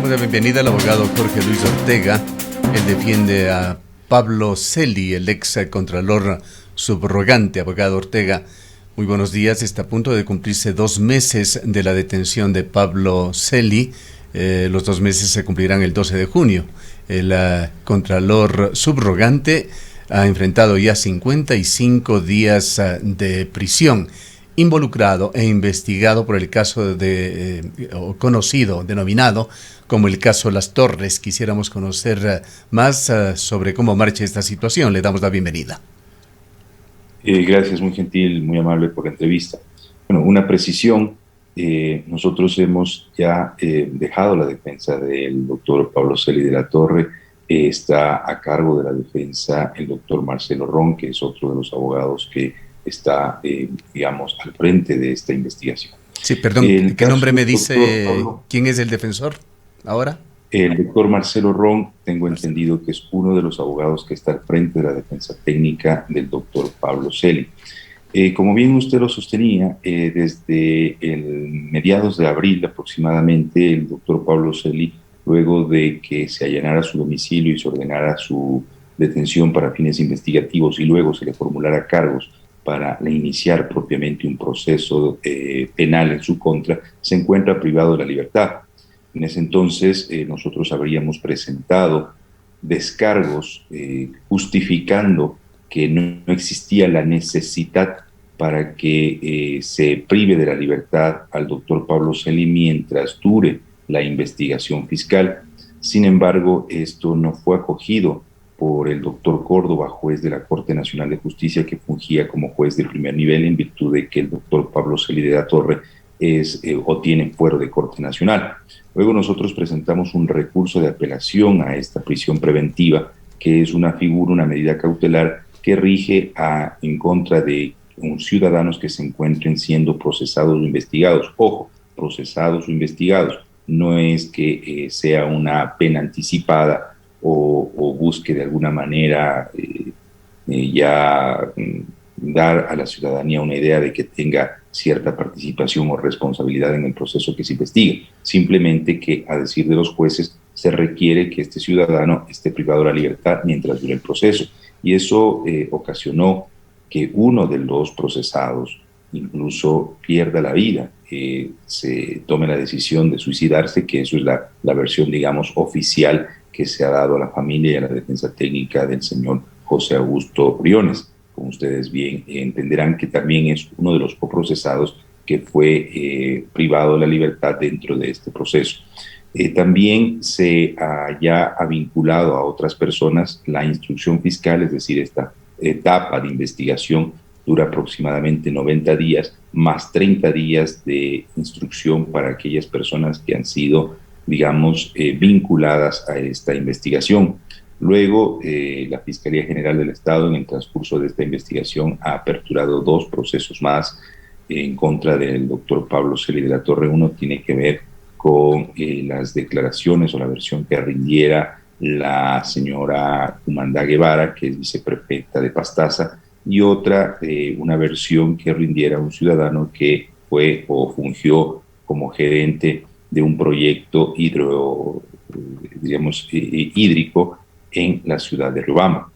damos la bienvenida al abogado Jorge Luis Ortega. Él defiende a Pablo Celi, el ex contralor subrogante. Abogado Ortega, muy buenos días. Está a punto de cumplirse 2 meses de la detención de Pablo Celi. Los 2 meses se cumplirán el 12 de junio. El contralor subrogante ha enfrentado ya 55 días de prisión, involucrado e investigado por el caso conocido, denominado como el caso Las Torres. Quisiéramos conocer más sobre cómo marcha esta situación. Le damos la bienvenida. Gracias, muy gentil, muy amable por la entrevista. Bueno, una precisión, nosotros hemos ya dejado la defensa del doctor Pablo Celi de la Torre. Está a cargo de la defensa el doctor Marcelo Ron, que es otro de los abogados que está, digamos, al frente de esta investigación. Sí, perdón, ¿qué nombre me dice? ¿Quién es el defensor ahora? El doctor Marcelo Ron, tengo entendido que es uno de los abogados que está al frente de la defensa técnica del doctor Pablo Celi. Como bien usted lo sostenía, desde mediados de abril aproximadamente, el doctor Pablo Celi, luego de que se allanara su domicilio y se ordenara su detención para fines investigativos y luego se le formulara cargos para iniciar propiamente un proceso penal en su contra, se encuentra privado de la libertad. En ese entonces nosotros habríamos presentado descargos justificando que no existía la necesidad para que se prive de la libertad al doctor Pablo Celi mientras dure la investigación fiscal. Sin embargo, esto no fue acogido por el doctor Córdoba, juez de la Corte Nacional de Justicia, que fungía como juez de primer nivel en virtud de que el doctor Pablo Celi de la Torre o tiene fuero de Corte Nacional. Luego nosotros presentamos un recurso de apelación a esta prisión preventiva, que es una figura, una medida cautelar que rige en contra de ciudadanos que se encuentren siendo procesados o investigados. Ojo, procesados o investigados. No es que sea una pena anticipada o busque de alguna manera dar a la ciudadanía una idea de que tenga cierta participación o responsabilidad en el proceso que se investiga. Simplemente que, a decir de los jueces, se requiere que este ciudadano esté privado de la libertad mientras dure el proceso. Y eso ocasionó que uno de los procesados incluso pierda la vida, se tome la decisión de suicidarse, que eso es la versión, digamos, oficial que se ha dado a la familia y a la defensa técnica del señor José Augusto Briones. Como ustedes bien entenderán, que también es uno de los coprocesados que fue privado de la libertad dentro de este proceso. También se ha vinculado a otras personas la instrucción fiscal, es decir, esta etapa de investigación dura aproximadamente 90 días, más 30 días de instrucción para aquellas personas que han sido, digamos, vinculadas a esta investigación. Luego, la Fiscalía General del Estado, en el transcurso de esta investigación, ha aperturado 2 procesos más en contra del doctor Pablo Celi de la Torre. Uno tiene que ver con las declaraciones o la versión que rindiera la señora Cumandá Guevara, que es viceprefecta de Pastaza, y otra, una versión que rindiera un ciudadano que fue o fungió como gerente de un proyecto hídrico en la ciudad de Riobamba.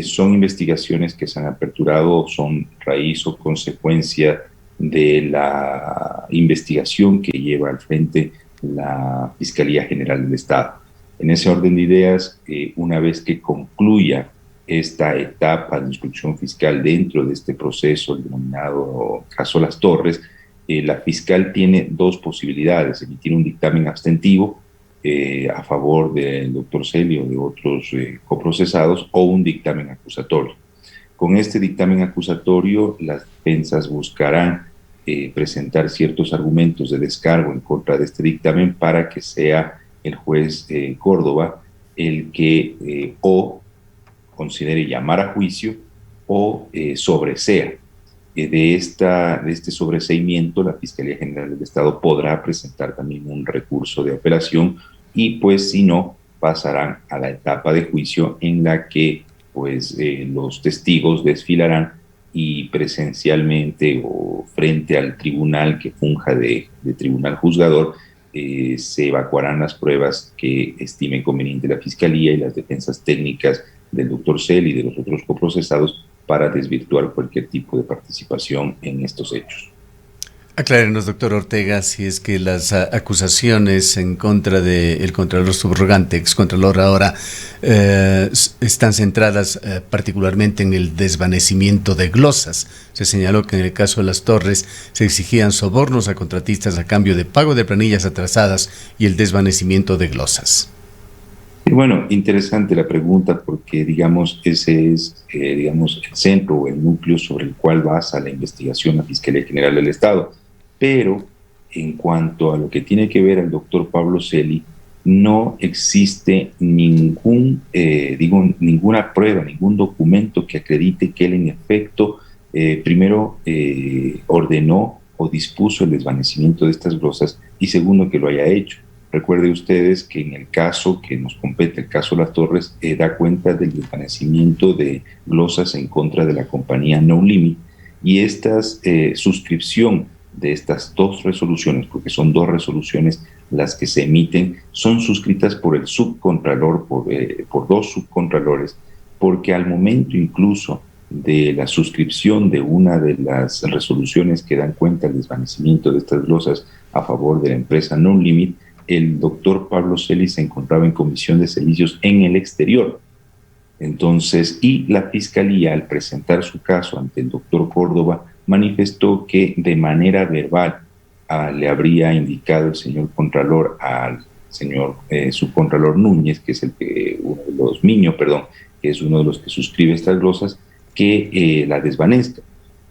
Son investigaciones que se han aperturado, son raíz o consecuencia de la investigación que lleva al frente la Fiscalía General del Estado. En ese orden de ideas, una vez que concluya esta etapa de instrucción fiscal dentro de este proceso, el denominado caso Las Torres, la fiscal tiene 2 posibilidades: emitir un dictamen abstentivo a favor del doctor Celi o de otros coprocesados, o un dictamen acusatorio. Con este dictamen acusatorio, las defensas buscarán presentar ciertos argumentos de descargo en contra de este dictamen para que sea el juez Córdoba el que o considere llamar a juicio o sobresea. De este sobreseimiento, la Fiscalía General del Estado podrá presentar también un recurso de apelación, y pues si no, pasarán a la etapa de juicio, en la que pues los testigos desfilarán y presencialmente o frente al tribunal que funja de tribunal juzgador se evacuarán las pruebas que estime conveniente la Fiscalía y las defensas técnicas del doctor Celi y de los otros coprocesados para desvirtuar cualquier tipo de participación en estos hechos. Aclárenos, doctor Ortega, si es que las acusaciones en contra del contralor subrogante, excontralor ahora, están centradas particularmente en el desvanecimiento de glosas. Se señaló que en el caso de Las Torres se exigían sobornos a contratistas a cambio de pago de planillas atrasadas y el desvanecimiento de glosas. Bueno, interesante la pregunta porque, digamos, ese es, digamos, el centro o el núcleo sobre el cual basa la investigación la Fiscalía General del Estado. Pero en cuanto a lo que tiene que ver al doctor Pablo Celi, no existe ninguna prueba, ningún documento que acredite que él en efecto primero ordenó o dispuso el desvanecimiento de estas glosas y segundo que lo haya hecho. Recuerden ustedes que en el caso que nos compete, el caso Las Torres, da cuenta del desvanecimiento de glosas en contra de la compañía No Limit y esta suscripción de estas dos resoluciones, porque son dos resoluciones las que se emiten, son suscritas por el subcontralor, por dos subcontralores, porque al momento incluso de la suscripción de una de las resoluciones que dan cuenta del desvanecimiento de estas glosas a favor de la empresa No Limit, el doctor Pablo Celi se encontraba en comisión de servicios en el exterior. Entonces, y la Fiscalía, al presentar su caso ante el doctor Córdoba, manifestó que de manera verbal le habría indicado el señor Contralor al señor subcontralor Núñez, que es que es uno de los que suscribe estas glosas, que la desvanezca.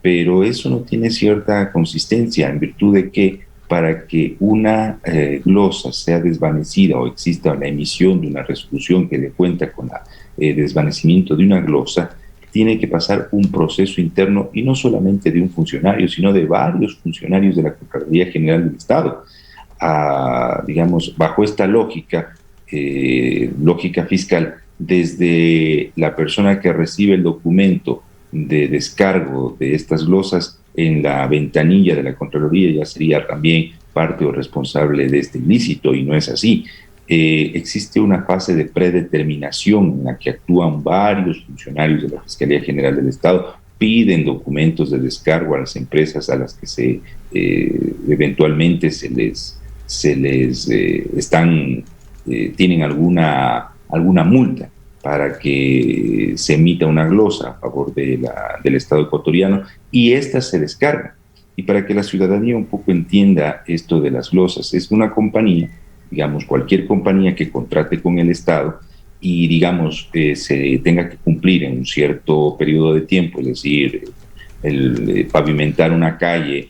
Pero eso no tiene cierta consistencia, en virtud de que para que una glosa sea desvanecida o exista la emisión de una resolución que dé cuenta con el desvanecimiento de una glosa, tiene que pasar un proceso interno y no solamente de un funcionario, sino de varios funcionarios de la Contraloría General del Estado. Digamos, bajo esta lógica fiscal, desde la persona que recibe el documento de descargo de estas glosas en la ventanilla de la Contraloría ya sería también parte o responsable de este ilícito, y no es así. Existe una fase de predeterminación en la que actúan varios funcionarios de la Fiscalía General del Estado, piden documentos de descargo a las empresas a las que eventualmente tienen alguna multa para que se emita una glosa a favor del Estado ecuatoriano, y estas se descargan. Y para que la ciudadanía un poco entienda esto de las glosas, es una compañía, digamos, cualquier compañía que contrate con el Estado y, digamos, se tenga que cumplir en un cierto periodo de tiempo, es decir, pavimentar una calle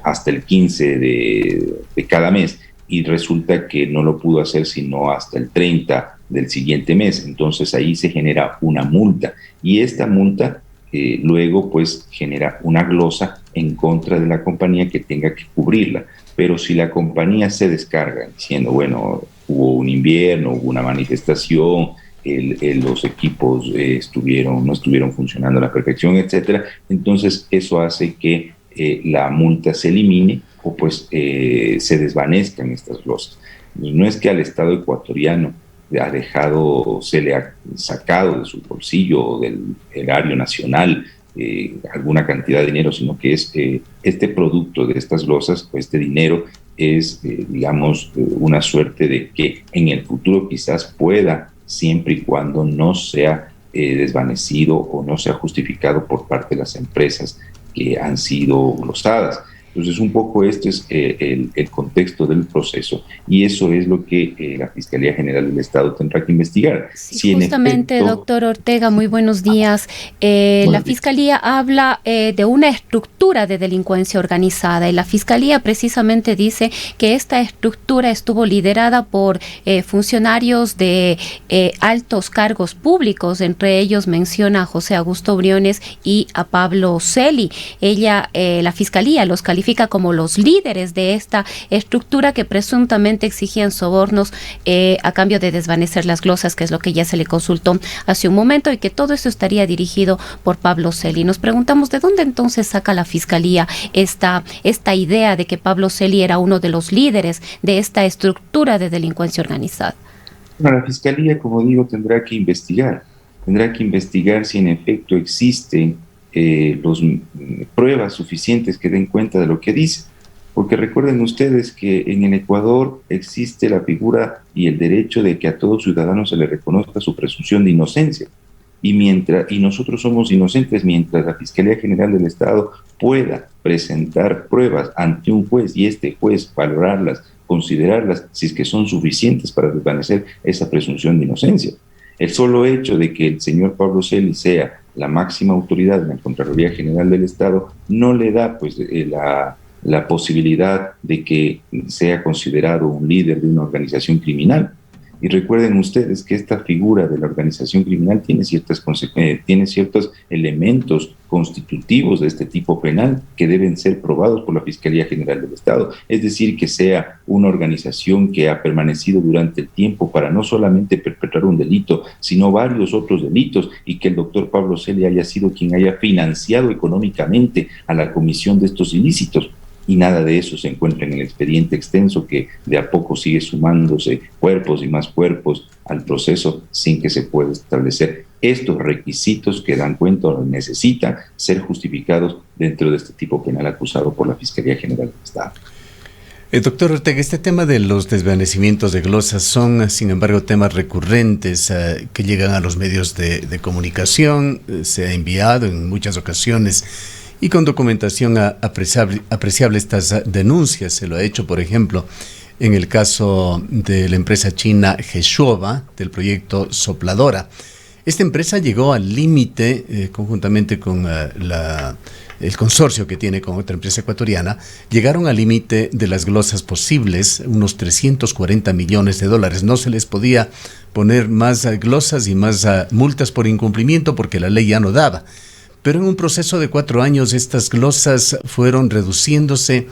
hasta el 15 de cada mes, y resulta que no lo pudo hacer sino hasta el 30 del siguiente mes. Entonces ahí se genera una multa, y esta multa luego pues genera una glosa en contra de la compañía que tenga que cubrirla. Pero si la compañía se descarga diciendo, bueno, hubo un invierno, hubo una manifestación, los equipos no estuvieron funcionando a la perfección, etcétera, entonces eso hace que la multa se elimine o pues se desvanezcan estas glosas. No es que al Estado ecuatoriano se le ha sacado de su bolsillo o del erario nacional alguna cantidad de dinero, sino que es este producto de estas glosas, o este dinero, es, digamos, una suerte de que en el futuro quizás pueda, siempre y cuando no sea desvanecido o no sea justificado por parte de las empresas que han sido glosadas. Entonces, un poco este es el contexto del proceso, y eso es lo que la Fiscalía General del Estado tendrá que investigar. Sí, si justamente, doctor Ortega, muy buenos días. La Fiscalía habla de una estructura de delincuencia organizada, y la Fiscalía precisamente dice que esta estructura estuvo liderada por funcionarios de altos cargos públicos. Entre ellos menciona a José Augusto Briones y a Pablo Celi. La Fiscalía los califica califica como los líderes de esta estructura que presuntamente exigían sobornos a cambio de desvanecer las glosas, que es lo que ya se le consultó hace un momento, y que todo esto estaría dirigido por Pablo Celi. Nos preguntamos de dónde entonces saca la Fiscalía esta idea de que Pablo Celi era uno de los líderes de esta estructura de delincuencia organizada. Bueno, la Fiscalía, como digo, tendrá que investigar si en efecto existen pruebas suficientes que den cuenta de lo que dice. Porque recuerden ustedes que en el Ecuador existe la figura y el derecho de que a todo ciudadano se le reconozca su presunción de inocencia. Y nosotros somos inocentes mientras la Fiscalía General del Estado pueda presentar pruebas ante un juez y este juez valorarlas, considerarlas, si es que son suficientes para desvanecer esa presunción de inocencia. El solo hecho de que el señor Pablo Celi sea la máxima autoridad en la Contraloría General del Estado no le da pues la posibilidad de que sea considerado un líder de una organización criminal. Y recuerden ustedes que esta figura de la organización criminal tiene ciertos elementos constitutivos de este tipo penal que deben ser probados por la Fiscalía General del Estado. Es decir, que sea una organización que ha permanecido durante el tiempo para no solamente perpetrar un delito, sino varios otros delitos, y que el doctor Pablo Celi haya sido quien haya financiado económicamente a la comisión de estos ilícitos. Y nada de eso se encuentra en el expediente extenso que de a poco sigue sumándose cuerpos y más cuerpos al proceso sin que se pueda establecer estos requisitos que dan cuenta o necesitan ser justificados dentro de este tipo penal acusado por la Fiscalía General del Estado. Doctor Ortega, este tema de los desvanecimientos de glosas son, sin embargo, temas recurrentes que llegan a los medios de comunicación. Se ha enviado en muchas ocasiones y con documentación apreciable estas denuncias. Se lo ha hecho, por ejemplo, en el caso de la empresa china Geshuoba, del proyecto Sopladora. Esta empresa llegó al límite, conjuntamente con el consorcio que tiene con otra empresa ecuatoriana, llegaron al límite de las glosas posibles, unos 340 millones de dólares. No se les podía poner más glosas y más multas por incumplimiento porque la ley ya no daba. Pero en un proceso de 4 años estas glosas fueron reduciéndose,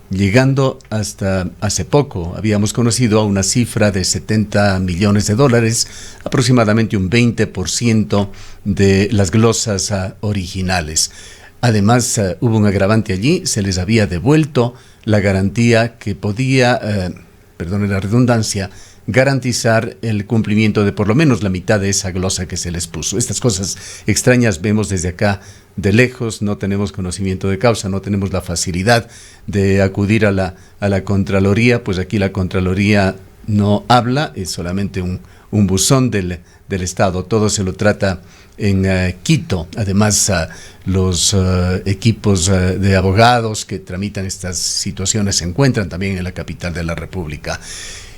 llegando hasta hace poco. Habíamos conocido a una cifra de 70 millones de dólares, aproximadamente un 20% de las glosas originales. Además, hubo un agravante allí, se les había devuelto la garantía que podía, perdone la redundancia, garantizar el cumplimiento de por lo menos la mitad de esa glosa que se les puso. Estas cosas extrañas vemos desde acá de lejos, no tenemos conocimiento de causa, no tenemos la facilidad de acudir a la Contraloría, pues aquí la Contraloría no habla, es solamente un buzón del Estado, todo se lo trata en Quito. Además, los equipos de abogados que tramitan estas situaciones se encuentran también en la capital de la República.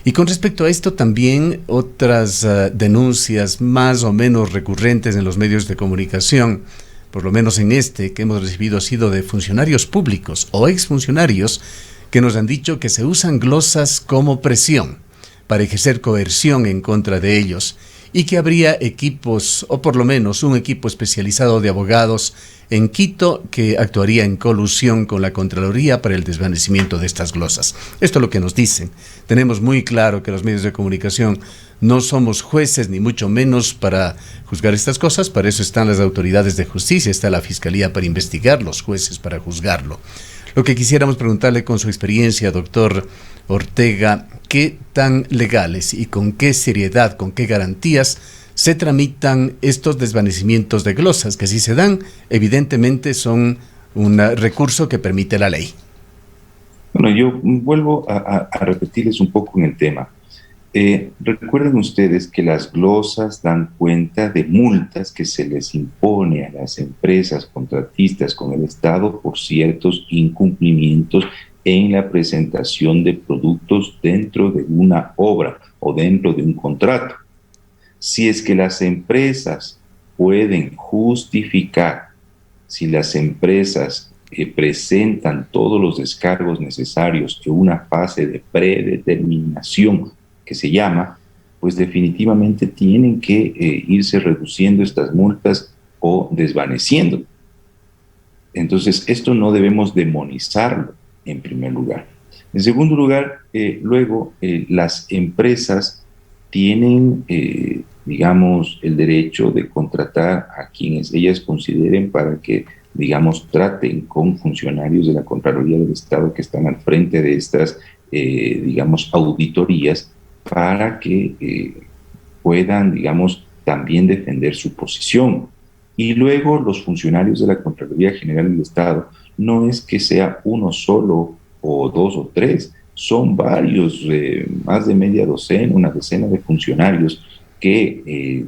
Y con respecto a esto también otras denuncias más o menos recurrentes en los medios de comunicación, por lo menos en este que hemos recibido, ha sido de funcionarios públicos o exfuncionarios que nos han dicho que se usan glosas como presión para ejercer coerción en contra de ellos y que habría equipos, o por lo menos un equipo especializado de abogados en Quito que actuaría en colusión con la Contraloría para el desvanecimiento de estas glosas. Esto es lo que nos dicen. Tenemos muy claro que los medios de comunicación no somos jueces, ni mucho menos para juzgar estas cosas. Para eso están las autoridades de justicia, está la Fiscalía para investigar, los jueces para juzgarlo. Lo que quisiéramos preguntarle con su experiencia, doctor Ortega, ¿qué tan legales y con qué seriedad, con qué garantías se tramitan estos desvanecimientos de glosas, que si se dan, evidentemente son un recurso que permite la ley? Bueno, yo vuelvo a repetirles un poco en el tema. Recuerden ustedes que las glosas dan cuenta de multas que se les impone a las empresas contratistas con el Estado por ciertos incumplimientos en la presentación de productos dentro de una obra o dentro de un contrato. Si es que las empresas pueden justificar, si las empresas presentan todos los descargos necesarios en una fase de predeterminación que se llama, pues definitivamente tienen que irse reduciendo estas multas o desvaneciendo. Entonces, esto no debemos demonizarlo en primer lugar. En segundo lugar, luego las empresas tienen, digamos, el derecho de contratar a quienes ellas consideren para que, digamos, traten con funcionarios de la Contraloría del Estado que están al frente de estas, digamos, auditorías para que puedan, digamos, también defender su posición. Y luego los funcionarios de la Contraloría General del Estado no es que sea uno solo o dos o tres, son varios, más de media docena, una decena de funcionarios que,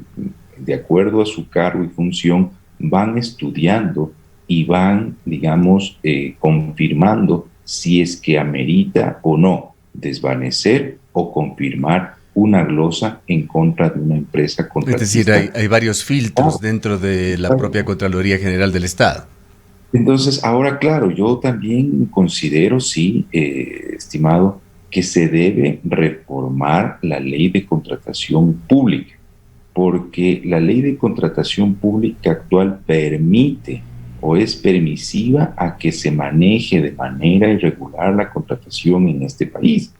de acuerdo a su cargo y función, van estudiando y van, digamos, confirmando si es que amerita o no desvanecer o confirmar una glosa en contra de una empresa contratista. Es decir, hay varios filtros dentro de la propia Contraloría General del Estado. Entonces, ahora, claro, yo también considero, sí, estimado, que se debe reformar la ley de contratación pública, porque la ley de contratación pública actual permite o es permisiva a que se maneje de manera irregular la contratación en este país.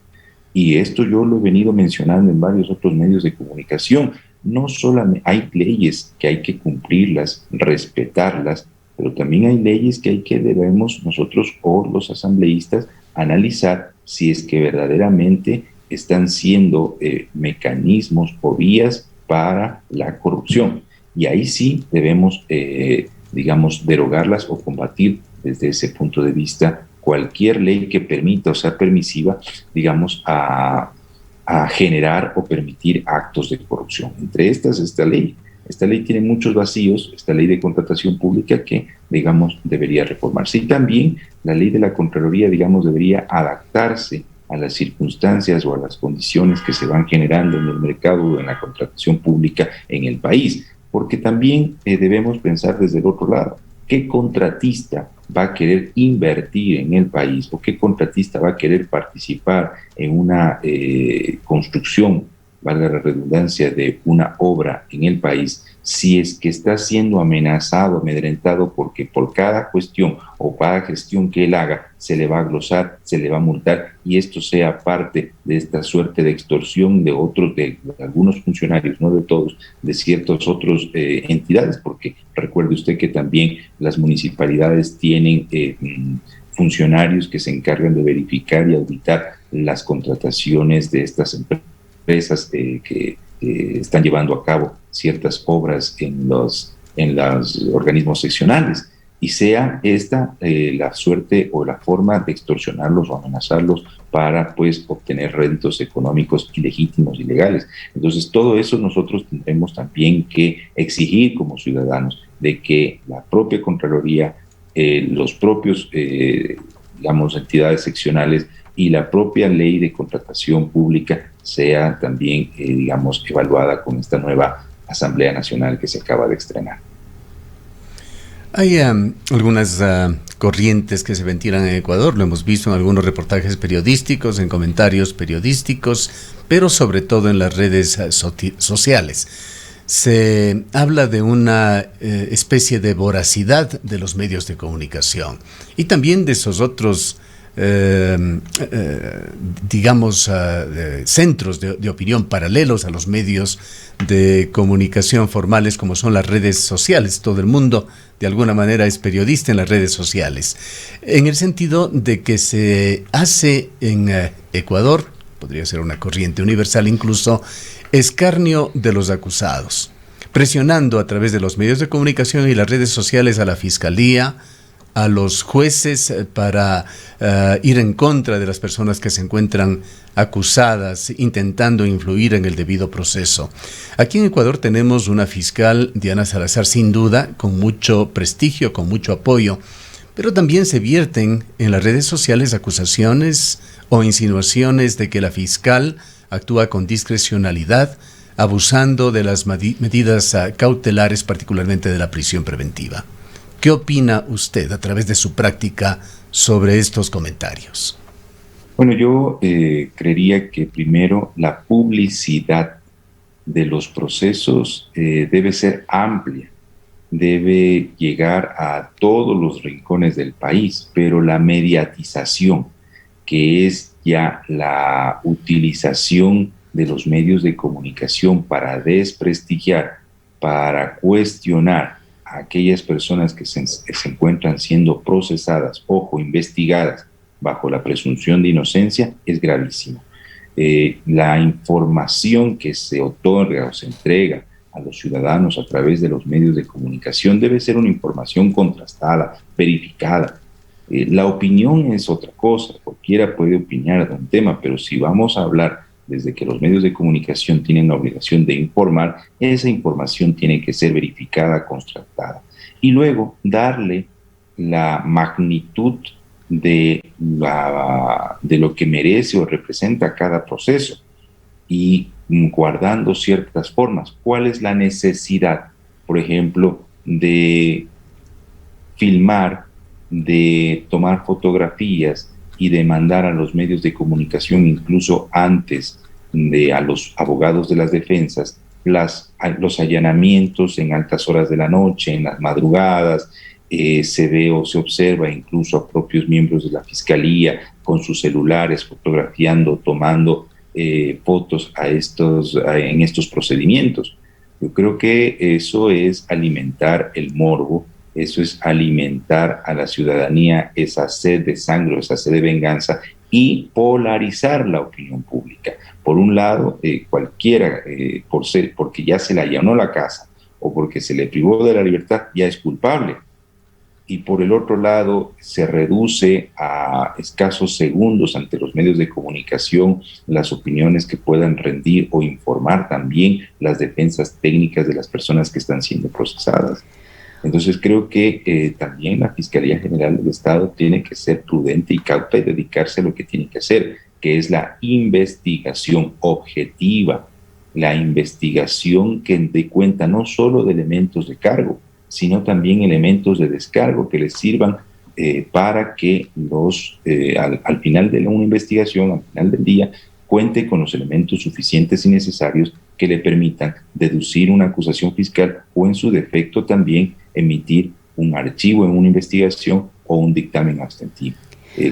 Y esto yo lo he venido mencionando en varios otros medios de comunicación. No solamente hay leyes que hay que cumplirlas, respetarlas, pero también hay leyes que debemos nosotros o los asambleístas analizar si es que verdaderamente están siendo mecanismos o vías para la corrupción. Y ahí sí debemos, digamos, derogarlas o combatir desde ese punto de vista cualquier ley que permita o sea permisiva, digamos, a generar o permitir actos de corrupción. Entre estas, esta ley. Esta ley tiene muchos vacíos, esta ley de contratación pública que, digamos, debería reformarse. Y también la ley de la Contraloría, digamos, debería adaptarse a las circunstancias o a las condiciones que se van generando en el mercado o en la contratación pública en el país. Porque también debemos pensar desde el otro lado. ¿Qué contratista va a querer invertir en el país o qué contratista va a querer participar en una construcción, valga la redundancia, de una obra en el país, si es que está siendo amenazado, amedrentado, porque por cada cuestión o cada gestión que él haga se le va a glosar, se le va a multar, y esto sea parte de esta suerte de extorsión de otros, de algunos funcionarios, no de todos, de ciertos otros entidades, porque recuerde usted que también las municipalidades tienen funcionarios que se encargan de verificar y auditar las contrataciones de estas empresas que están llevando a cabo ciertas obras en los organismos seccionales, y sea esta la suerte o la forma de extorsionarlos o amenazarlos para, pues, obtener réditos económicos ilegítimos, ilegales. Entonces, todo eso nosotros tendremos también que exigir como ciudadanos, de que la propia Contraloría, los propios, digamos, entidades seccionales y la propia ley de contratación pública sea también, digamos, evaluada con esta nueva Asamblea Nacional que se acaba de estrenar. Hay algunas corrientes que se ventilan en Ecuador, lo hemos visto en algunos reportajes periodísticos, en comentarios periodísticos, pero sobre todo en las redes sociales. Se habla de una especie de voracidad de los medios de comunicación y también de esos otros digamos, centros de opinión paralelos a los medios de comunicación formales, como son las redes sociales. Todo el mundo, de alguna manera, es periodista en las redes sociales, en el sentido de que se hace en Ecuador, podría ser una corriente universal incluso, escarnio de los acusados, presionando a través de los medios de comunicación y las redes sociales a la fiscalía, a los jueces para ir en contra de las personas que se encuentran acusadas, intentando influir en el debido proceso. Aquí en Ecuador tenemos una fiscal, Diana Salazar, sin duda, con mucho prestigio, con mucho apoyo, pero también se vierten en las redes sociales acusaciones o insinuaciones de que la fiscal actúa con discrecionalidad, abusando de las medidas cautelares, particularmente de la prisión preventiva. ¿Qué opina usted a través de su práctica sobre estos comentarios? Bueno, yo creería que primero la publicidad de los procesos debe ser amplia, debe llegar a todos los rincones del país, pero la mediatización, que es ya la utilización de los medios de comunicación para desprestigiar, para cuestionar a aquellas personas que se encuentran siendo procesadas, ojo, investigadas bajo la presunción de inocencia, es gravísimo. La información que se otorga o se entrega a los ciudadanos a través de los medios de comunicación debe ser una información contrastada, verificada. La opinión es otra cosa, cualquiera puede opinar de un tema, pero si vamos a hablar desde que los medios de comunicación tienen la obligación de informar, esa información tiene que ser verificada, contrastada. Y luego darle la magnitud de lo que merece o representa cada proceso y guardando ciertas formas. ¿Cuál es la necesidad, por ejemplo, de filmar, de tomar fotografías y de mandar a los medios de comunicación, incluso antes de a los abogados de las defensas, los allanamientos en altas horas de la noche, en las madrugadas? Se ve o se observa incluso a propios miembros de la Fiscalía con sus celulares fotografiando, tomando fotos en estos procedimientos. Yo creo que eso es alimentar el morbo, eso es alimentar a la ciudadanía esa sed de sangre, esa sed de venganza y polarizar la opinión pública. Por un lado, cualquiera, porque ya se le allanó la casa o porque se le privó de la libertad, ya es culpable. Y por el otro lado, se reduce a escasos segundos ante los medios de comunicación las opiniones que puedan rendir o informar también las defensas técnicas de las personas que están siendo procesadas. Entonces creo que también la Fiscalía General del Estado tiene que ser prudente y cauta y dedicarse a lo que tiene que hacer, que es la investigación objetiva, la investigación que dé cuenta no solo de elementos de cargo, sino también elementos de descargo que les sirvan para que al final de una investigación, al final del día, cuente con los elementos suficientes y necesarios que le permitan deducir una acusación fiscal o, en su defecto, también emitir un archivo en una investigación o un dictamen abstentivo.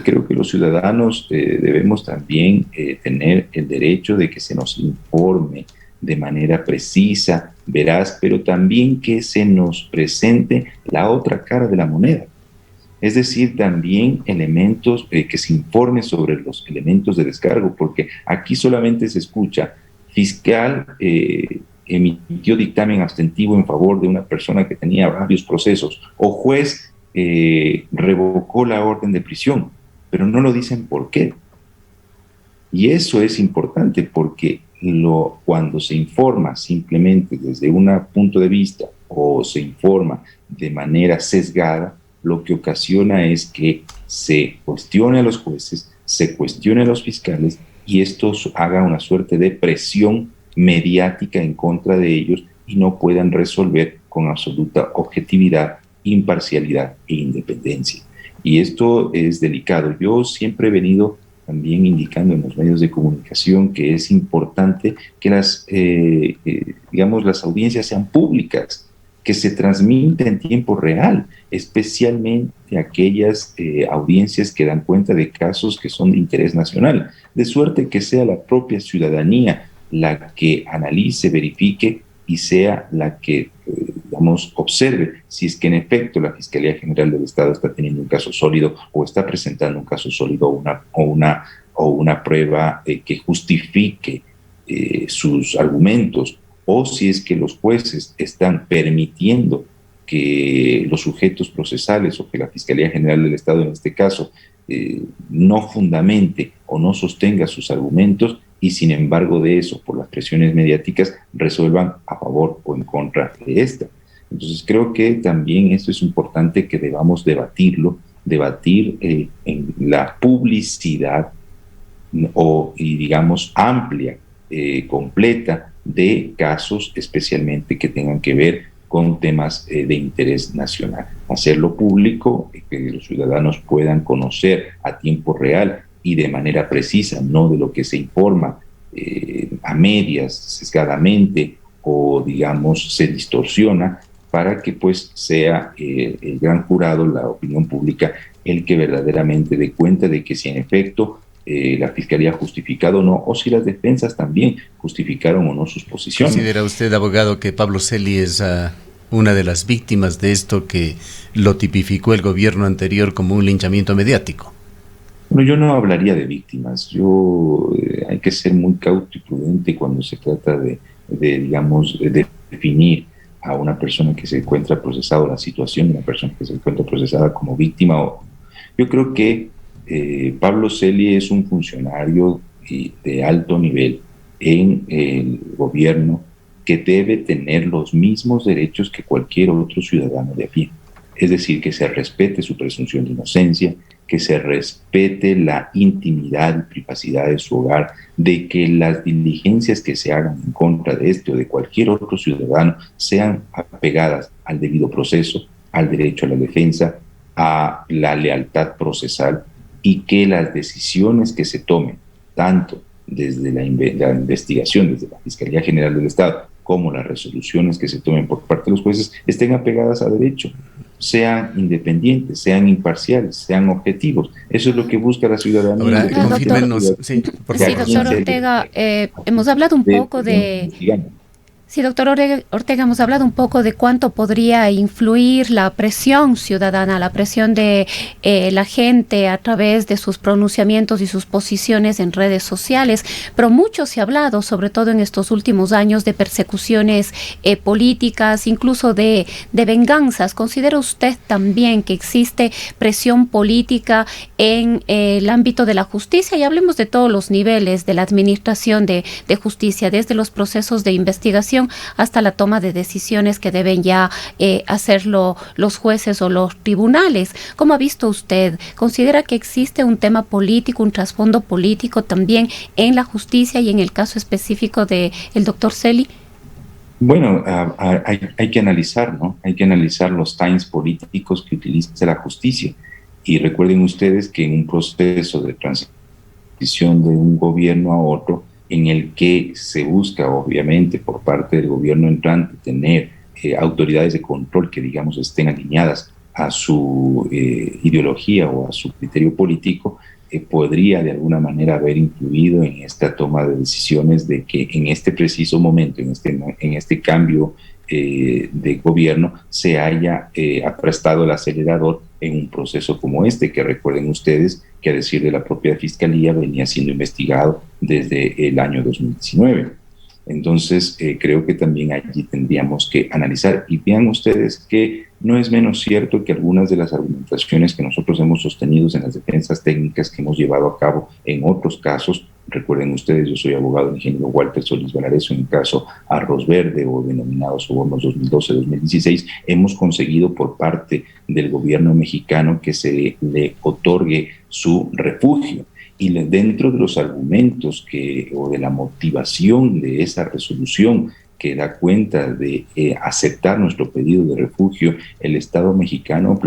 Creo que los ciudadanos debemos también tener el derecho de que se nos informe de manera precisa, veraz, pero también que se nos presente la otra cara de la moneda. Es decir, también elementos, que se informe sobre los elementos de descargo, porque aquí solamente se escucha fiscal emitió dictamen abstentivo en favor de una persona que tenía varios procesos, o juez revocó la orden de prisión, pero no lo dicen por qué. Y eso es importante porque cuando se informa simplemente desde un punto de vista o se informa de manera sesgada, lo que ocasiona es que se cuestione a los jueces, se cuestione a los fiscales y esto haga una suerte de presión mediática en contra de ellos y no puedan resolver con absoluta objetividad, imparcialidad e independencia. Y esto es delicado. Yo siempre he venido también indicando en los medios de comunicación que es importante que las audiencias sean públicas, que se transmita en tiempo real, especialmente aquellas audiencias que dan cuenta de casos que son de interés nacional, de suerte que sea la propia ciudadanía la que analice, verifique y sea la que, observe si es que en efecto la Fiscalía General del Estado está teniendo un caso sólido o está presentando un caso sólido o una prueba que justifique sus argumentos, o si es que los jueces están permitiendo que los sujetos procesales o que la Fiscalía General del Estado en este caso no fundamente o no sostenga sus argumentos y sin embargo de eso, por las presiones mediáticas, resuelvan a favor o en contra de esta. Entonces creo que también esto es importante que debamos debatir en la publicidad amplia, completa de casos especialmente que tengan que ver con temas de interés nacional. Hacerlo público, que los ciudadanos puedan conocer a tiempo real y de manera precisa, no de lo que se informa a medias, sesgadamente o se distorsiona para que pues sea el gran jurado, la opinión pública, el que verdaderamente dé cuenta de que si en efecto la Fiscalía ha justificado o no, o si las defensas también justificaron o no sus posiciones. ¿Considera usted, abogado, que Pablo Celi es una de las víctimas de esto que lo tipificó el gobierno anterior como un linchamiento mediático? Bueno, yo no hablaría de víctimas. Hay que ser muy cauto y prudente cuando se trata de definir a una persona que se encuentra procesada, o la situación de una persona que se encuentra procesada como víctima. Yo creo que Pablo Celi es un funcionario de alto nivel en el gobierno que debe tener los mismos derechos que cualquier otro ciudadano de a pie. Es decir, que se respete su presunción de inocencia, que se respete la intimidad y privacidad de su hogar, de que las diligencias que se hagan en contra de este o de cualquier otro ciudadano sean apegadas al debido proceso, al derecho a la defensa, a la lealtad procesal, y que las decisiones que se tomen, tanto desde la investigación, desde la Fiscalía General del Estado, como las resoluciones que se tomen por parte de los jueces, estén apegadas a derecho, sean independientes, sean imparciales, sean objetivos. Eso es lo que busca la ciudadanía. Ahora, confírmenos, sí, por favor. Sí, doctor Ortega, hemos hablado un poco de... Sí, doctor Ortega, hemos hablado un poco de cuánto podría influir la presión ciudadana, la presión de la gente a través de sus pronunciamientos y sus posiciones en redes sociales, pero mucho se ha hablado, sobre todo en estos últimos años, de persecuciones políticas, incluso de venganzas. ¿Considera usted también que existe presión política en el ámbito de la justicia? Y hablemos de todos los niveles de la administración de justicia, desde los procesos de investigación hasta la toma de decisiones que deben ya hacerlo los jueces o los tribunales. ¿Cómo ha visto usted? ¿Considera que existe un tema político, un trasfondo político también en la justicia y en el caso específico del doctor Celi? Bueno, hay que analizar, ¿no? Hay que analizar los times políticos que utiliza la justicia. Y recuerden ustedes que en un proceso de transición de un gobierno a otro, en el que se busca, obviamente, por parte del gobierno entrante, tener autoridades de control que, digamos, estén alineadas a su ideología o a su criterio político, podría de alguna manera haber influido en esta toma de decisiones de que en este preciso momento, en este cambio de gobierno, se haya aprestado el acelerador en un proceso como este, que recuerden ustedes que, a decir de la propia Fiscalía, venía siendo investigado desde el año 2019. Entonces, creo que también allí tendríamos que analizar. Y vean ustedes que no es menos cierto que algunas de las argumentaciones que nosotros hemos sostenido en las defensas técnicas que hemos llevado a cabo en otros casos, recuerden ustedes, yo soy abogado del ingeniero Walter Solís Valareso, en el caso Arroz Verde o denominados sobornos 2012-2016, hemos conseguido por parte del gobierno mexicano que se le otorgue su refugio. Y dentro de los argumentos o de la motivación de esa resolución que da cuenta de aceptar nuestro pedido de refugio, el Estado mexicano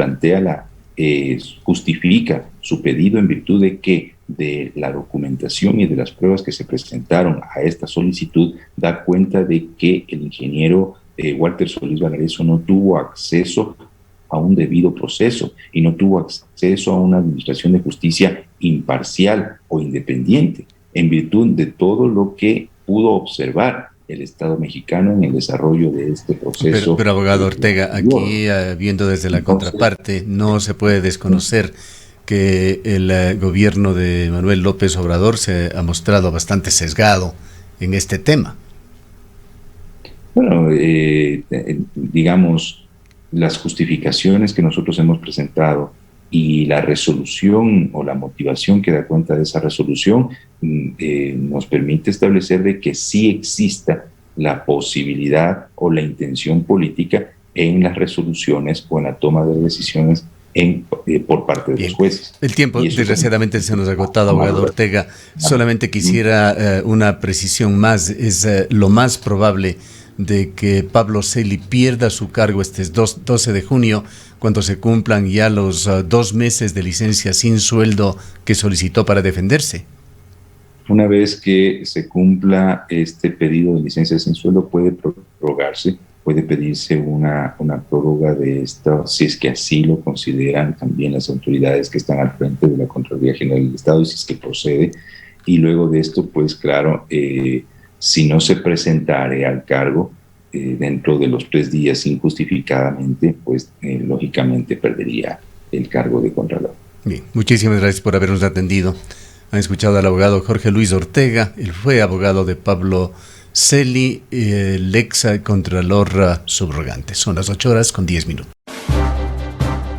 justifica su pedido en virtud de que de la documentación y de las pruebas que se presentaron a esta solicitud, da cuenta de que el ingeniero Walter Solís Valareso no tuvo acceso a un debido proceso y no tuvo acceso a una administración de justicia imparcial o independiente, en virtud de todo lo que pudo observar el Estado mexicano en el desarrollo de este proceso. Pero abogado Ortega, aquí viendo desde la contraparte, no se puede desconocer que el gobierno de Manuel López Obrador se ha mostrado bastante sesgado en este tema. Bueno, digamos, las justificaciones que nosotros hemos presentado y la resolución o la motivación que da cuenta de esa resolución nos permite establecer de que sí exista la posibilidad o la intención política en las resoluciones o en la toma de decisiones por parte de los jueces. El tiempo desgraciadamente se nos ha agotado, abogado Ortega. Solamente quisiera una precisión más. Es lo más probable de que Pablo Celi pierda su cargo este 12 de junio, cuando se cumplan ya los 2 meses de licencia sin sueldo que solicitó para defenderse. Una vez que se cumpla este pedido de licencia sin sueldo, puede puede pedirse una prórroga de esto, si es que así lo consideran también las autoridades que están al frente de la Contraloría General del Estado, y si es que procede. Y luego de esto, pues claro, si no se presentare al cargo dentro de los 3 días injustificadamente, pues lógicamente perdería el cargo de Contralor. Bien, muchísimas gracias por habernos atendido. Han escuchado al abogado Jorge Luis Ortega. Él fue abogado de Pablo Celi, el ex contralor subrogante. Son las 8:10.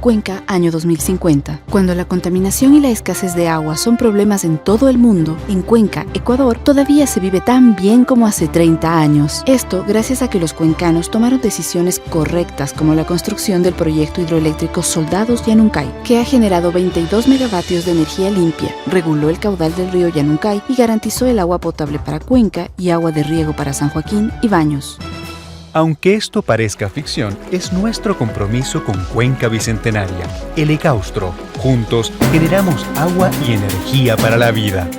Cuenca, año 2050. Cuando la contaminación y la escasez de agua son problemas en todo el mundo, en Cuenca, Ecuador, todavía se vive tan bien como hace 30 años. Esto gracias a que los cuencanos tomaron decisiones correctas, como la construcción del proyecto hidroeléctrico Soldados Yanuncay, que ha generado 22 megavatios de energía limpia, reguló el caudal del río Yanuncay y garantizó el agua potable para Cuenca y agua de riego para San Joaquín y Baños. Aunque esto parezca ficción, es nuestro compromiso con Cuenca Bicentenaria, el Ecaustro. Juntos generamos agua y energía para la vida.